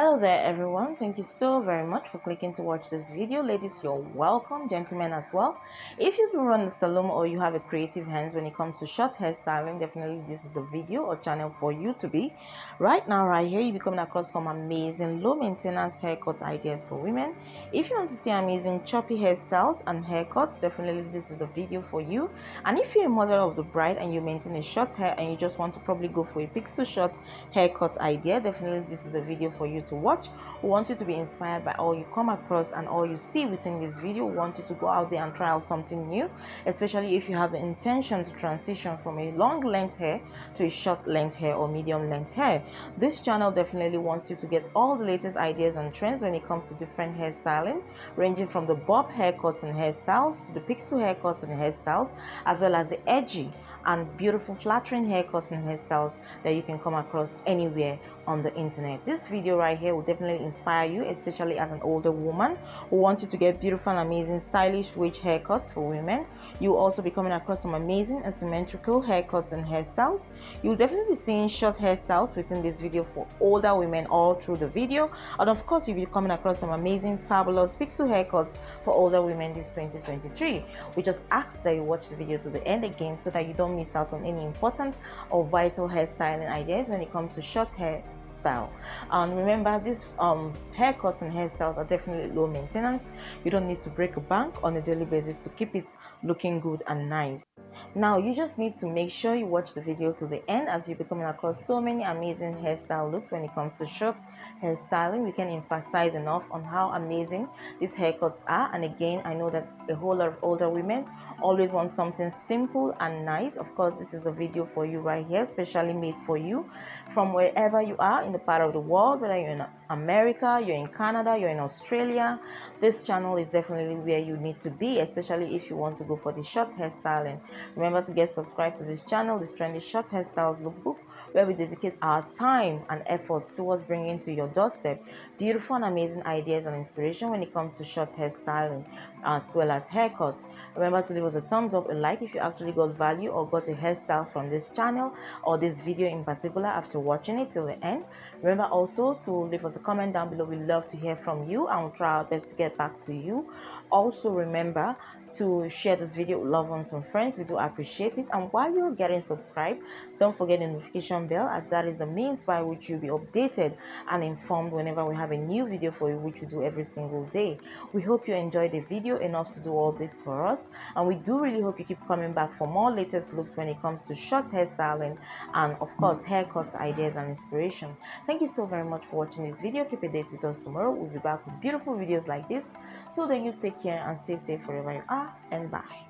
Hello there everyone, thank you so very much for clicking to watch this video. Ladies, you're welcome. Gentlemen as well. If you do run the salon or you have a creative hands when it comes to short hairstyling, definitely this is the video or channel for you to be. Right now, right here, you'll be coming across some amazing low maintenance haircut ideas for women. If you want to see amazing choppy hairstyles and haircuts, definitely this is the video for you. And if you're a mother of the bride and you maintain a short hair and you just want to probably go for a pixel short haircut idea, definitely this is the video for you to watch. We want you to be inspired by all you come across and all you see within this video. We want you to go out there and try out something new, especially if you have the intention to transition from a long length hair to a short length hair or medium length hair. This channel definitely wants you to get all the latest ideas and trends when it comes to different hairstyling, ranging from the bob haircuts and hairstyles to the pixel haircuts and hairstyles, as well as the edgy and beautiful flattering haircuts and hairstyles that you can come across anywhere on the internet. This video right here will definitely inspire you, especially as an older woman who wants you to get beautiful and amazing stylish witch haircuts for women. You'll also be coming across some amazing and symmetrical haircuts and hairstyles. You'll definitely be seeing short hairstyles within this video for older women all through the video, and of course you'll be coming across some amazing fabulous pixel haircuts for older women this 2023. We just ask that you watch the video to the end again so that you don't miss out on any important or vital hairstyling ideas when it comes to short hair style. And remember, these haircuts and hairstyles are definitely low maintenance. You don't need to break a bank on a daily basis to keep it looking good and nice. Now you just need to make sure you watch the video to the end, as you'll be coming across so many amazing hairstyle looks when it comes to short hairstyling. We can emphasize enough on how amazing these haircuts are. And again, I know that a whole lot of older women always want something simple and nice. Of course, this is a video for you right here, specially made for you from wherever you are in the part of the world, whether you're in America, you're in Canada, you're in Australia. This channel is definitely where you need to be, especially if you want to go for the short hairstyling. Remember to get subscribed to this channel, this trendy short hairstyles lookbook, where we dedicate our time and efforts towards bringing to your doorstep beautiful and amazing ideas and inspiration when it comes to short hairstyling as well as haircuts. Remember to leave us a thumbs up, a like if you actually got value or got a hairstyle from this channel or this video in particular after watching it till the end. Remember also to leave us a comment down below. We love to hear from you and we'll try our best to get back to you. Also remember to share this video with loved ones and friends. We do appreciate it. And while you're getting subscribed, don't forget the notification bell, as that is the means by which you'll be updated and informed whenever we have a new video for you, which we do every single day. We hope you enjoyed the video enough to do all this for us, and we do really hope you keep coming back for more latest looks when it comes to short hairstyling and of course haircuts, ideas and inspiration. Thank you so very much for watching this video. Keep a date with us tomorrow. We'll be back with beautiful videos like this. Till then, you take care and stay safe wherever you are, and bye.